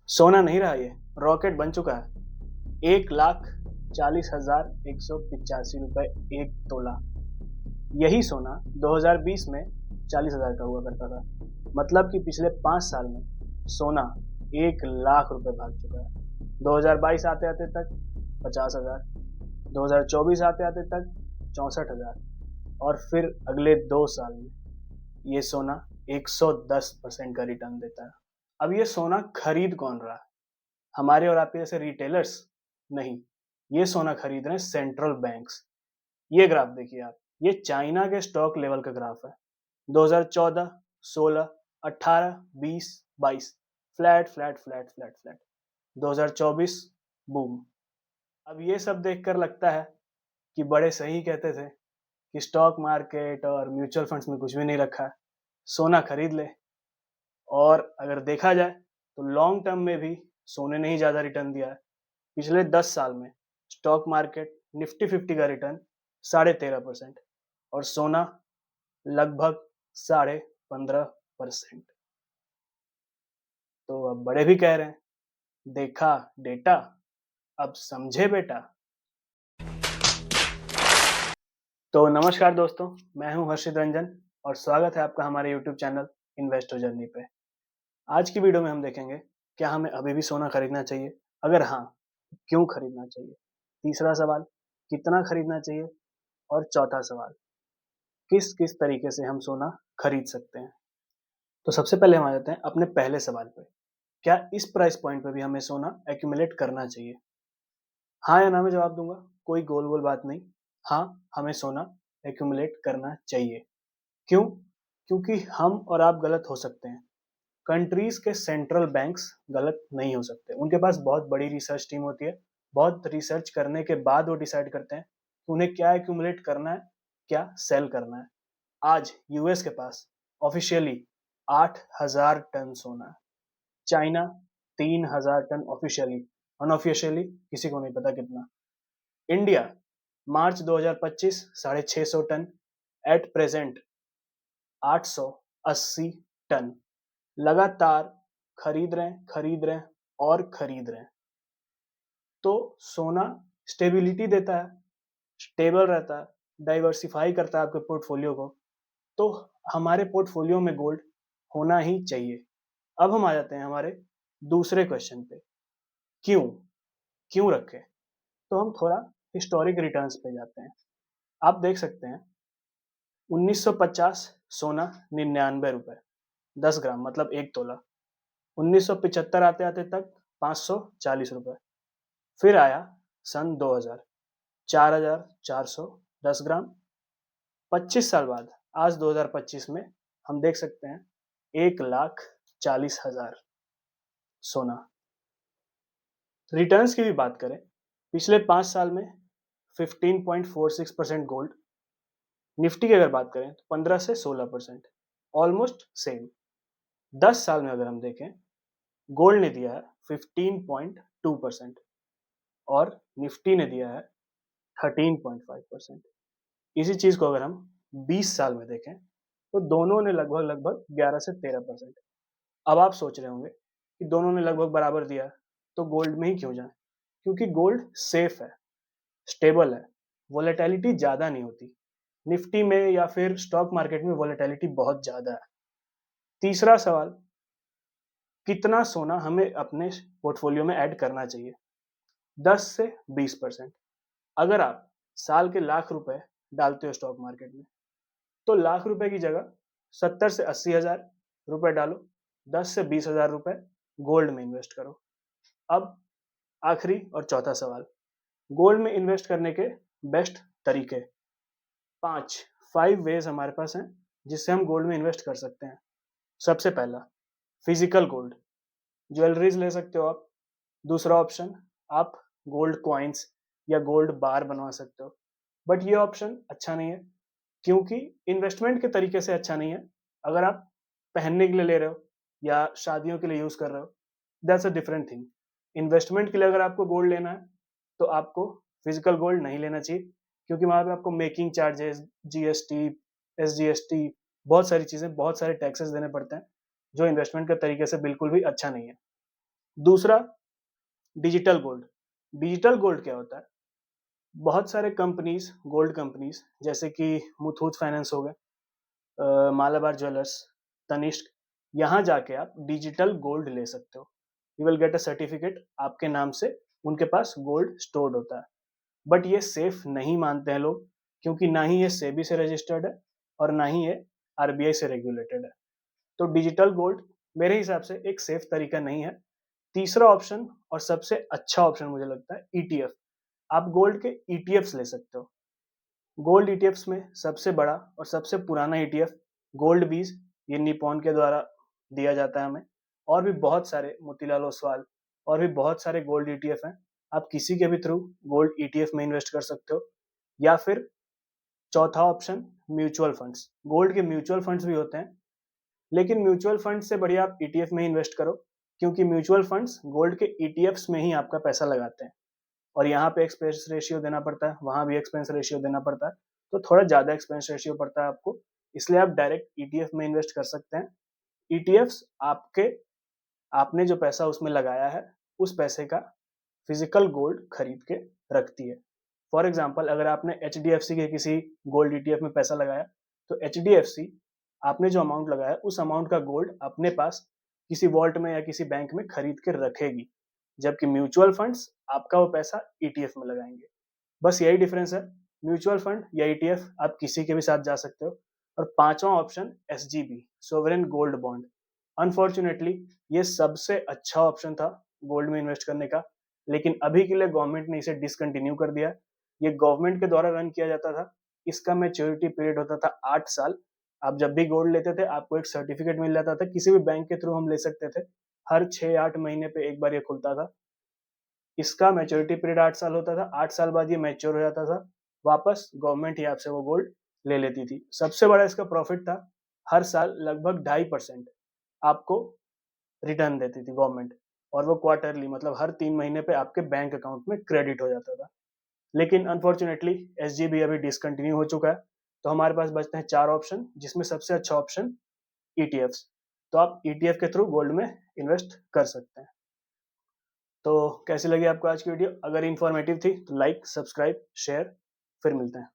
सोना नहीं रहा, ये रॉकेट बन चुका है। 1,40,185 रुपए एक तोला। यही सोना 2020 में 40,000 का हुआ करता था। मतलब कि पिछले 5 साल में सोना 1,00,000 रुपए भाग चुका है। 2022 आते आते तक 50,000, 2024 आते आते तक 64,000 और फिर अगले 2 साल में ये सोना 110% का रिटर्न देता है। अब ये सोना खरीद कौन रहा है? हमारे और आपके जैसे रिटेलर्स नहीं, ये सोना खरीद रहे हैं सेंट्रल बैंक्स। ये ग्राफ देखिए आप, ये चाइना के स्टॉक लेवल का ग्राफ है। 2014, 16, 18, 20, 22 flat flat flat flat flat. 2024 boom. अब ये सब देखकर लगता है कि बड़े सही कहते थे कि स्टॉक मार्केट और म्यूचुअल फंड्स में कुछ भी नहीं रखा है, सोना खरीद ले। और अगर देखा जाए तो लॉन्ग टर्म में भी सोने ने ही ज्यादा रिटर्न दिया है। पिछले 10 साल में स्टॉक मार्केट निफ्टी 50 का रिटर्न 13.5% और सोना लगभग 15.5%। तो अब बड़े भी कह रहे हैं, देखा डेटा, अब समझे बेटा। तो नमस्कार दोस्तों, मैं हूं हर्षित रंजन और स्वागत है आपका हमारे YouTube चैनल इन्वेस्टर जर्नी पे। आज की वीडियो में हम देखेंगे क्या हमें अभी भी सोना खरीदना चाहिए, अगर हाँ क्यों खरीदना चाहिए, तीसरा सवाल कितना खरीदना चाहिए और चौथा सवाल किस किस तरीके से हम सोना खरीद सकते हैं। तो सबसे पहले हम आ जाते हैं अपने पहले सवाल पे, क्या इस प्राइस पॉइंट पे भी हमें सोना एक्यूमुलेट करना चाहिए? हाँ या ना में जवाब दूंगा, कोई गोल गोल बात नहीं। हाँ, हमें सोना एक्यूमुलेट करना चाहिए। क्यों? क्योंकि हम और आप गलत हो सकते हैं, कंट्रीज के सेंट्रल बैंक्स गलत नहीं हो सकते। उनके पास बहुत बड़ी रिसर्च टीम होती है, बहुत रिसर्च करने के बाद वो डिसाइड करते हैं कि उन्हें क्या एक्यूमुलेट करना है, क्या सेल करना है। आज यूएस के पास ऑफिशियली 8,000 टन सोना है, चाइना 3,000 टन ऑफिशियली, अनऑफिशियली किसी को नहीं पता कितना। India March 2025 650 tonne, at present 880 tonne. लगातार खरीद रहे हैं और खरीद रहे हैं। तो सोना स्टेबिलिटी देता है, स्टेबल रहता है, डाइवर्सिफाई करता है आपके पोर्टफोलियो को। तो हमारे पोर्टफोलियो में गोल्ड होना ही चाहिए। अब हम आ जाते हैं हमारे दूसरे क्वेश्चन पे, क्यों क्यों रखें। तो हम थोड़ा हिस्टोरिक रिटर्न्स पे जाते हैं। आप देख सकते हैं 1950 सोना 99 रुपए 10 ग्राम, मतलब एक तोला। 1975 आते आते तक 540 रुपए। फिर आया सन 2000, 4,410 ग्राम। 25 साल बाद आज 2025 में हम देख सकते हैं 1,40,000 सोना। रिटर्न्स की भी बात करें, पिछले 5 साल में 15.46% गोल्ड। निफ्टी की अगर बात करें तो 15 से 16%, ऑलमोस्ट सेम। 10 साल में अगर हम देखें, गोल्ड ने दिया है 15.2% और निफ्टी ने दिया है 13.5%। इसी चीज को अगर हम 20 साल में देखें तो दोनों ने लगभग लगभग 11 से 13%। अब आप सोच रहे होंगे कि दोनों ने लगभग बराबर दिया है तो गोल्ड में ही क्यों जाए? क्योंकि गोल्ड सेफ है, स्टेबल है, वोलेटिलिटी ज्यादा नहीं होती। निफ्टी में या फिर स्टॉक मार्केट में वोलेटिलिटी बहुत ज्यादा है। तीसरा सवाल, कितना सोना हमें अपने पोर्टफोलियो में ऐड करना चाहिए? 10 से 20%। अगर आप साल के लाख रुपए डालते हो स्टॉक मार्केट में, तो लाख रुपए की जगह 70 से 80,000 रुपए डालो, 10 से 20,000 रुपए गोल्ड में इन्वेस्ट करो। अब आखिरी और चौथा सवाल, गोल्ड में इन्वेस्ट करने के बेस्ट तरीके। पांच 5 वेज हमारे पास हैं जिससे हम गोल्ड में इन्वेस्ट कर सकते हैं। सबसे पहला, फिजिकल गोल्ड, ज्वेलरीज ले सकते हो आप। दूसरा ऑप्शन, आप गोल्ड कॉइन्स या गोल्ड बार बनवा सकते हो। बट ये ऑप्शन अच्छा नहीं है, क्योंकि इन्वेस्टमेंट के तरीके से अच्छा नहीं है। अगर आप पहनने के लिए ले रहे हो या शादियों के लिए यूज कर रहे हो, that's a different thing. Investment के लिए अगर आपको गोल्ड लेना है तो आपको फिजिकल गोल्ड नहीं लेना चाहिए, क्योंकि वहां पे आपको मेकिंग चार्जेस, जीएसटी, एसजीएसटी, बहुत सारी चीजें, बहुत सारे टैक्सेस देने पड़ते हैं, जो इन्वेस्टमेंट के तरीके से बिल्कुल भी अच्छा नहीं है। दूसरा, डिजिटल गोल्ड। डिजिटल गोल्ड क्या होता है? बहुत सारे कंपनीज, गोल्ड कंपनीज जैसे कि मुथूट फाइनेंस हो गए, मालाबार ज्वेलर्स, तनिष्क, यहाँ जाके आप डिजिटल गोल्ड ले सकते हो। You will get a certificate, आपके नाम से उनके पास गोल्ड स्टोर्ड होता है। बट ये सेफ नहीं मानते हैं लोग, क्योंकि ना ही ये सेबी से रजिस्टर्ड है और ना ही ये आरबीआई से रेगुलेटेड है। तो डिजिटल गोल्ड मेरे हिसाब से एक सेफ तरीका नहीं है। तीसरा ऑप्शन और सबसे अच्छा ऑप्शन मुझे लगता है ईटीएफ। आप गोल्ड के ईटीएफ्स ले सकते हो। गोल्ड ईटीएफ्स में सबसे बड़ा और सबसे पुराना ईटीएफ गोल्ड बीज, ये निपॉन के द्वारा दिया जाता है हमें। और भी बहुत सारे, मोतीलाल ओसवाल, और भी बहुत सारे गोल्ड ईटीएफ हैं। आप किसी के भी थ्रू गोल्ड ईटीएफ में इन्वेस्ट कर सकते हो। या फिर चौथा ऑप्शन, म्यूचुअल फंड्स। गोल्ड के म्यूचुअल फंड्स भी होते हैं, लेकिन म्यूचुअल फंड से बढ़िया आप ईटीएफ में ही इन्वेस्ट करो, क्योंकि म्यूचुअल फंड्स गोल्ड के ईटीएफ्स में ही आपका पैसा लगाते हैं। और यहाँ पे एक्सपेंस रेशियो देना पड़ता है, वहां भी एक्सपेंस रेशियो देना पड़ता है, तो थोड़ा ज्यादा एक्सपेंस रेशियो पड़ता है आपको। इसलिए आप डायरेक्ट ईटीएफ में इन्वेस्ट कर सकते हैं। ईटीएफ्स आपके, आपने जो पैसा उसमें लगाया है, उस पैसे का फिजिकल गोल्ड खरीद के रखती है। फॉर एग्जाम्पल, अगर आपने एच के किसी गोल्ड ईटीएफ में पैसा लगाया, तो एच आपने जो अमाउंट लगाया उस अमाउंट का गोल्ड अपने पास किसी वॉल्ट में या किसी बैंक में खरीद के रखेगी, जबकि म्यूचुअल फंड्स आपका वो पैसा ईटीएफ में लगाएंगे। बस यही डिफरेंस है। म्यूचुअल फंड या ईटीएफ आप किसी के भी साथ जा सकते हो। और पांचवा option SGB, sovereign gold bond. Unfortunately ये सबसे अच्छा ऑप्शन था गोल्ड में इन्वेस्ट करने का, लेकिन अभी के लिए गवर्नमेंट ने इसे डिसकंटिन्यू कर दिया। ये गवर्नमेंट के द्वारा रन किया जाता था। इसका मैच्योरिटी पीरियड होता था 8 साल। आप जब भी गोल्ड लेते थे आपको एक सर्टिफिकेट मिल जाता था, किसी भी बैंक के थ्रू हम ले सकते थे। हर 6-8 महीने पे एक बार ये खुलता था। इसका मैच्योरिटी पीरियड 8 साल होता था। 8 साल बाद ये मैच्योर हो जाता था, वापस गवर्नमेंट ही आपसे वो गोल्ड ले लेती थी। सबसे बड़ा इसका प्रॉफिट था, हर साल लगभग 2.5% आपको रिटर्न देती थी गवर्नमेंट। और वो क्वार्टरली, मतलब हर 3 महीने पे आपके बैंक अकाउंट में क्रेडिट हो जाता था। लेकिन अनफॉर्चुनेटली एसजीबी अभी डिसकंटिन्यू हो चुका है। तो हमारे पास बचते हैं 4 ऑप्शन, जिसमें सबसे अच्छा ऑप्शन ईटीएफ्स। तो आप ईटीएफ के थ्रू गोल्ड में इन्वेस्ट कर सकते हैं। तो कैसी लगी आपको आज की वीडियो? अगर इन्फॉर्मेटिव थी तो लाइक, सब्सक्राइब, शेयर। फिर मिलते हैं।